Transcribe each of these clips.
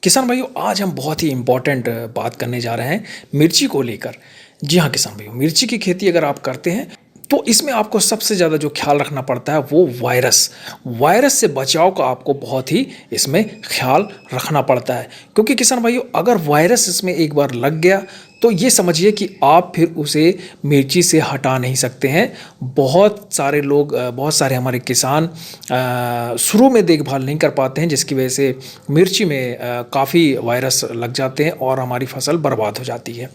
किसान भाइयों, आज हम बहुत ही इम्पोर्टेंट बात करने जा रहे हैं मिर्ची को लेकर। जी हाँ किसान भाइयों, मिर्ची की खेती अगर आप करते हैं तो इसमें आपको सबसे ज़्यादा जो ख्याल रखना पड़ता है वो वायरस से बचाव का आपको बहुत ही इसमें ख्याल रखना पड़ता है। क्योंकि किसान भाइयों, अगर वायरस इसमें एक बार लग गया तो ये समझिए कि आप फिर उसे मिर्ची से हटा नहीं सकते हैं। बहुत सारे लोग, बहुत सारे हमारे किसान शुरू में देखभाल नहीं कर पाते हैं, जिसकी वजह से मिर्ची में काफ़ी वायरस लग जाते हैं और हमारी फसल बर्बाद हो जाती है।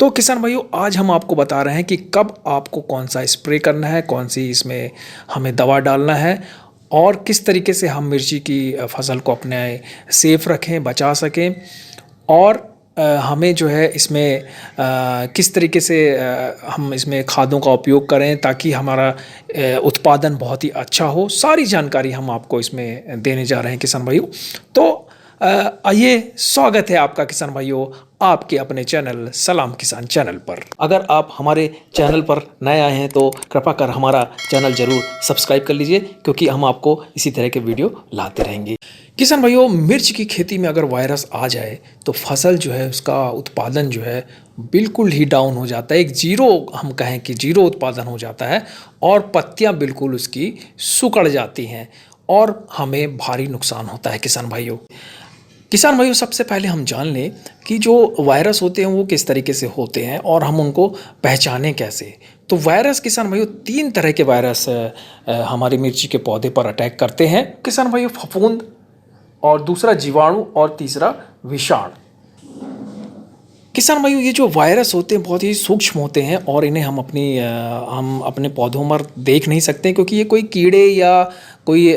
तो किसान भाइयों, आज हम आपको बता रहे हैं कि कब आपको कौन सा स्प्रे करना है, कौन सी इसमें हमें दवा डालना है और किस तरीके से हम मिर्ची की फसल को अपने सेफ रखें, बचा सकें। और हमें जो है इसमें किस तरीके से हम इसमें खादों का उपयोग करें ताकि हमारा उत्पादन बहुत ही अच्छा हो। सारी जानकारी हम आपको इसमें देने जा रहे हैं किसान भाइयों। तो आइए, स्वागत है आपका किसान भाइयों आपके अपने चैनल सलाम किसान चैनल पर। अगर आप हमारे चैनल पर नए आए हैं तो कृपा कर हमारा चैनल जरूर सब्सक्राइब कर लीजिए, क्योंकि हम आपको इसी तरह के वीडियो लाते रहेंगे। किसान भाइयों, मिर्च की खेती में अगर वायरस आ जाए तो फसल जो है उसका उत्पादन जो है बिल्कुल ही डाउन हो जाता है। एक जीरो, हम कहें कि जीरो उत्पादन हो जाता है और पत्तियां बिल्कुल उसकी सुकड़ जाती हैं और हमें भारी नुकसान होता है। किसान भाइयों, सबसे पहले हम जान लें कि जो वायरस होते हैं वो किस तरीके से होते हैं और हम उनको पहचानें कैसे। तो वायरस किसान भाइयों, 3 तरह के वायरस हमारी मिर्ची के पौधे पर अटैक करते हैं किसान भाइयों। फफूंद, और दूसरा जीवाणु, और तीसरा विषाणु। किसान भाइयों, ये जो वायरस होते हैं बहुत ही सूक्ष्म होते हैं और इन्हें हम अपने पौधों पर देख नहीं सकते, क्योंकि ये कोई कीड़े या कोई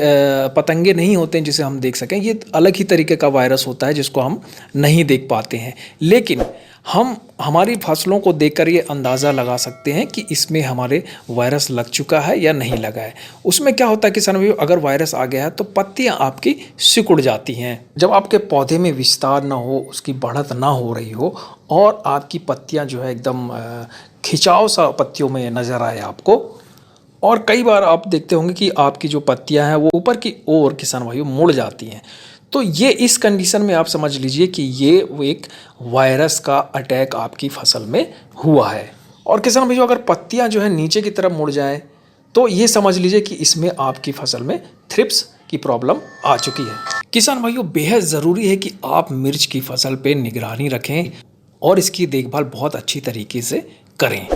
पतंगे नहीं होते हैं जिसे हम देख सकें। ये अलग ही तरीके का वायरस होता है जिसको हम नहीं देख पाते हैं। लेकिन हम हमारी फसलों को देखकर ये अंदाज़ा लगा सकते हैं कि इसमें हमारे वायरस लग चुका है या नहीं लगा है। उसमें क्या होता है किसान भाइयों, अगर वायरस आ गया है तो पत्तियां आपकी सिकुड़ जाती हैं। जब आपके पौधे में विस्तार ना हो, उसकी बढ़त ना हो रही हो और आपकी पत्तियां जो है एकदम खिंचाव सा पत्तियों में नज़र आए आपको, और कई बार आप देखते होंगे कि आपकी जो पत्तियां हैं वो ऊपर की ओर किसान भाइयों मुड़ जाती हैं, तो ये इस कंडीशन में आप समझ लीजिए कि ये वो एक वायरस का अटैक आपकी फसल में हुआ है। और किसान भाइयों, अगर पत्तियां जो है नीचे की तरफ मुड़ जाएं तो ये समझ लीजिए कि इसमें आपकी फसल में थ्रिप्स की प्रॉब्लम आ चुकी है। किसान भाइयों, बेहद ज़रूरी है कि आप मिर्च की फसल पे निगरानी रखें और इसकी देखभाल बहुत अच्छी तरीके से करें।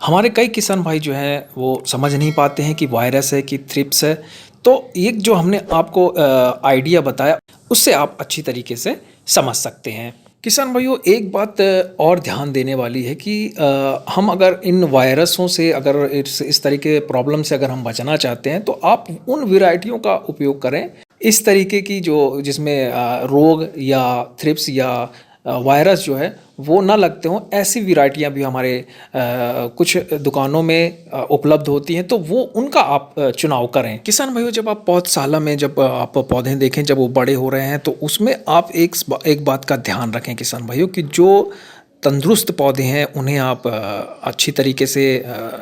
हमारे कई किसान भाई जो हैं वो समझ नहीं पाते हैं कि वायरस है कि थ्रिप्स है। तो एक जो हमने आपको आइडिया बताया उससे आप अच्छी तरीके से समझ सकते हैं। किसान भाइयों, एक बात और ध्यान देने वाली है कि हम अगर इन वायरसों से, अगर इस तरीके प्रॉब्लम से अगर हम बचना चाहते हैं तो आप उन वैरायटियों का उपयोग करें इस तरीके की जो जिसमें रोग या थ्रिप्स या वायरस जो है वो ना लगते हों। ऐसी वैरायटियां भी हमारे कुछ दुकानों में उपलब्ध होती हैं, तो वो उनका आप चुनाव करें। किसान भाइयों, जब आप पौधशाला में जब आप पौधे देखें, जब वो बड़े हो रहे हैं तो उसमें आप एक बात का ध्यान रखें किसान भाइयों कि जो तंदुरुस्त पौधे हैं उन्हें आप अच्छी तरीके से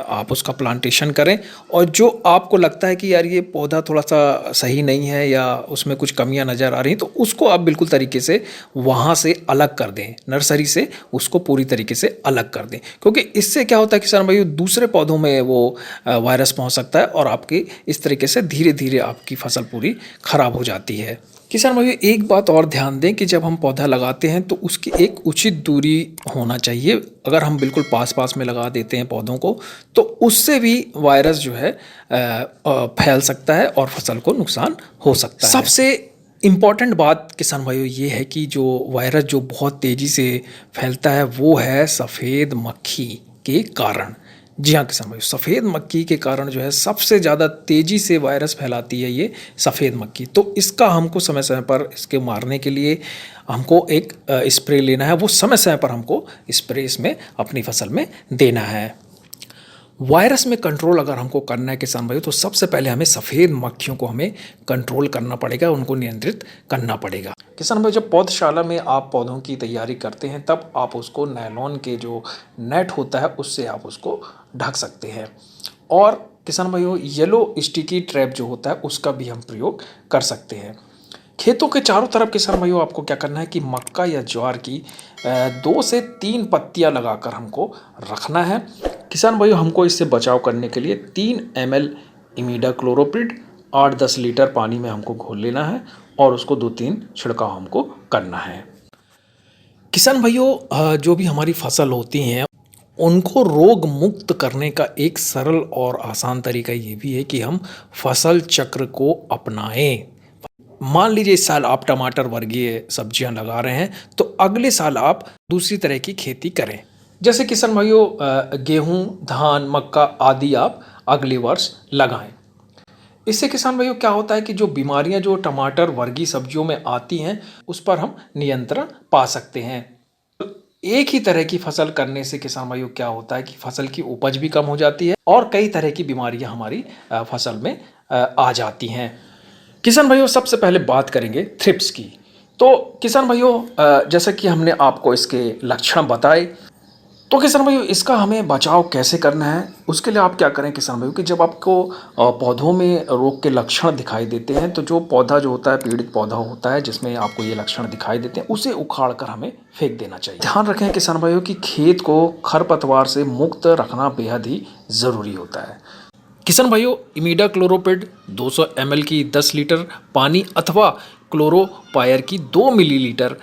आप उसका प्लांटेशन करें, और जो आपको लगता है कि यार ये पौधा थोड़ा सा सही नहीं है या उसमें कुछ कमियां नज़र आ रही हैं तो उसको आप बिल्कुल तरीके से वहाँ से अलग कर दें, नर्सरी से उसको पूरी तरीके से अलग कर दें। क्योंकि इससे क्या होता है किसान भाइयों, दूसरे पौधों में वो वायरस पहुँच सकता है और आपकी इस तरीके से धीरे धीरे आपकी फसल पूरी ख़राब हो जाती है। किसान भाइयों, एक बात और ध्यान दें कि जब हम पौधा लगाते हैं तो उसकी एक उचित दूरी होना चाहिए। अगर हम बिल्कुल पास पास में लगा देते हैं पौधों को तो उससे भी वायरस जो है फैल सकता है और फसल को नुकसान हो सकता है। सबसे इम्पॉर्टेंट बात किसान भाइयों ये है कि जो वायरस जो बहुत तेज़ी से फैलता है वो है सफ़ेद मक्खी के कारण। जी हाँ किसान भाई, सफ़ेद मक्खी के कारण जो है सबसे ज़्यादा तेज़ी से वायरस फैलाती है ये सफ़ेद मक्खी। तो इसका हमको समय समय पर इसके मारने के लिए हमको एक स्प्रे लेना है, वो समय समय पर हमको स्प्रे इसमें अपनी फसल में देना है। वायरस में कंट्रोल अगर हमको करना है किसान भाई, तो सबसे पहले हमें सफ़ेद मक्खियों को हमें कंट्रोल करना पड़ेगा, उनको नियंत्रित करना पड़ेगा। किसान भाई, जब पौधशाला में आप पौधों की तैयारी करते हैं तब आप उसको नायलॉन के जो नेट होता है उससे आप उसको ढक सकते हैं। और किसान भाइयों, येलो स्टिकी ट्रैप जो होता है उसका भी हम प्रयोग कर सकते हैं। खेतों के चारों तरफ किसान भाइयों आपको क्या करना है कि मक्का या ज्वार की 2 से 3 पत्तियां लगाकर हमको रखना है। किसान भाइयों हमको इससे बचाव करने के लिए 3 ml इमिडाक्लोप्रिड 8-10 लीटर पानी में हमको घोल लेना है और उसको 2-3 छिड़काव हमको करना है। किसान भाइयों जो भी हमारी फसल होती हैं उनको रोग मुक्त करने का एक सरल और आसान तरीका ये भी है कि हम फसल चक्र को अपनाएं। मान लीजिए इस साल आप टमाटर वर्गीय सब्जियां लगा रहे हैं तो अगले साल आप दूसरी तरह की खेती करें। जैसे किसान भाइयों गेहूं, धान, मक्का आदि आप अगले वर्ष लगाएं। इससे किसान भाइयों क्या होता है कि जो बीमारियां जो टमाटर वर्गीय सब्जियों में आती हैं उस पर हम नियंत्रण पा सकते हैं। एक ही तरह की फसल करने से किसान भाइयों क्या होता है कि फसल की उपज भी कम हो जाती है और कई तरह की बीमारियां हमारी फसल में आ जाती हैं। किसान भाइयों सबसे पहले बात करेंगे थ्रिप्स की। तो किसान भाइयों जैसा कि हमने आपको इसके लक्षण बताए, तो किसान भाइयों इसका हमें बचाव कैसे करना है उसके लिए आप क्या करें किसान भाइयों कि जब आपको पौधों में रोग के लक्षण दिखाई देते हैं तो जो पौधा जो होता है पीड़ित पौधा होता है जिसमें आपको ये लक्षण दिखाई देते हैं उसे उखाड़ कर हमें फेंक देना चाहिए। ध्यान रखें किसान भाइयों कि खेत को खरपतवार से मुक्त रखना बेहद ही ज़रूरी होता है। किसान भाइयों इमिडाक्लोप्रिड 200 ml की 10 लीटर पानी अथवा क्लोरोपायर की 2 मिलीलीटर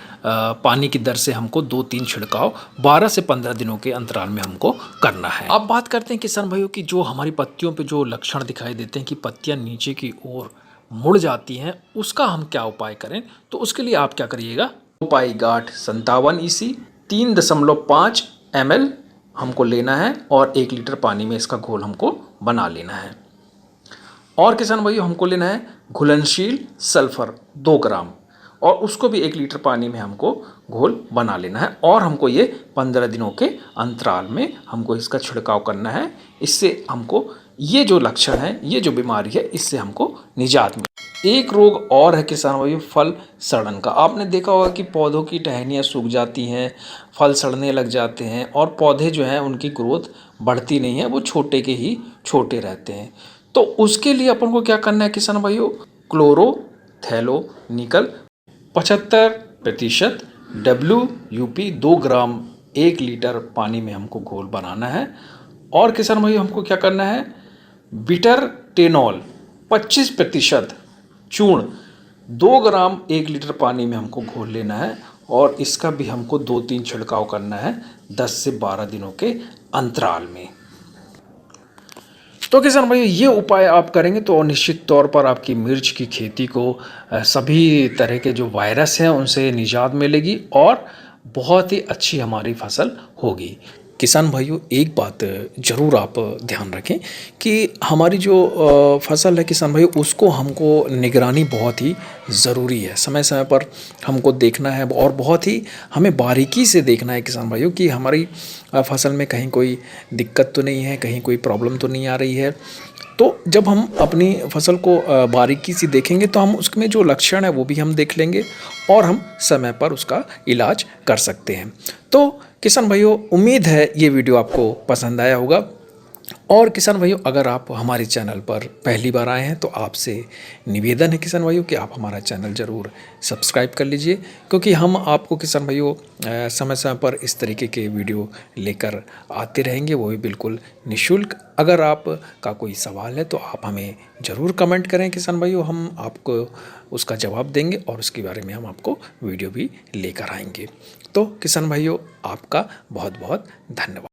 पानी की दर से हमको 2-3 छिड़काव 12 से 15 दिनों के अंतराल में हमको करना है। अब बात करते हैं किसान भाइयों की जो हमारी पत्तियों पे जो लक्षण दिखाई देते हैं कि पत्तियां नीचे की ओर मुड़ जाती हैं, उसका हम क्या उपाय करें। तो उसके लिए आप क्या करिएगा, उपाय गाठ 57 EC 3.5 ml हमको लेना है और 1 लीटर पानी में इसका घोल हमको बना लेना है। और किसान भाइयों हमको लेना है घुलनशील सल्फर 2 ग्राम और उसको भी 1 लीटर पानी में हमको घोल बना लेना है और हमको ये 15 दिनों के अंतराल में हमको इसका छिड़काव करना है। इससे हमको ये जो लक्षण है, ये जो बीमारी है, इससे हमको निजात मिले। एक रोग और है किसान भाइयों फल सड़न का। आपने देखा होगा कि पौधों की टहनियाँ सूख जाती हैं, फल सड़ने लग जाते हैं और पौधे जो हैं उनकी ग्रोथ बढ़ती नहीं है, वो छोटे के ही छोटे रहते हैं। तो उसके लिए अपन को क्या करना है किसान भाइयों, क्लोरोथैलोनिकल 75% WUP 2 ग्राम 1 लीटर पानी में हमको घोल बनाना है। और किसान भाइयों हमको क्या करना है, बिटर टेनॉल 25% चूर्ण 2 ग्राम 1 लीटर पानी में हमको घोल लेना है और इसका भी हमको 2-3 छिड़काव करना है 10 से 12 दिनों के अंतराल में। तो किसान भाई ये उपाय आप करेंगे तो निश्चित तौर पर आपकी मिर्च की खेती को सभी तरह के जो वायरस हैं उनसे निजात मिलेगी और बहुत ही अच्छी हमारी फसल होगी। किसान भाइयों एक बात ज़रूर आप ध्यान रखें कि हमारी जो फसल है किसान भाइयों उसको हमको निगरानी बहुत ही ज़रूरी है। समय समय पर हमको देखना है और बहुत ही हमें बारीकी से देखना है किसान भाइयों कि हमारी फसल में कहीं कोई दिक्कत तो नहीं है, कहीं कोई प्रॉब्लम तो नहीं आ रही है। तो जब हम अपनी फसल को बारीकी से देखेंगे तो हम उसमें जो लक्षण है वो भी हम देख लेंगे और हम समय पर उसका इलाज कर सकते हैं। तो किसान भाइयों उम्मीद है ये वीडियो आपको पसंद आया होगा। और किसान भाइयों अगर आप हमारे चैनल पर पहली बार आए हैं तो आपसे निवेदन है किसान भाइयों कि आप हमारा चैनल ज़रूर सब्सक्राइब कर लीजिए, क्योंकि हम आपको किसान भाइयों समय समय पर इस तरीके के वीडियो लेकर आते रहेंगे, वो भी बिल्कुल निःशुल्क। अगर आप का कोई सवाल है तो आप हमें ज़रूर कमेंट करें किसान भाइयों, हम आपको उसका जवाब देंगे और उसके बारे में हम आपको वीडियो भी लेकर आएंगे। तो किसान भाइयों आपका बहुत बहुत धन्यवाद।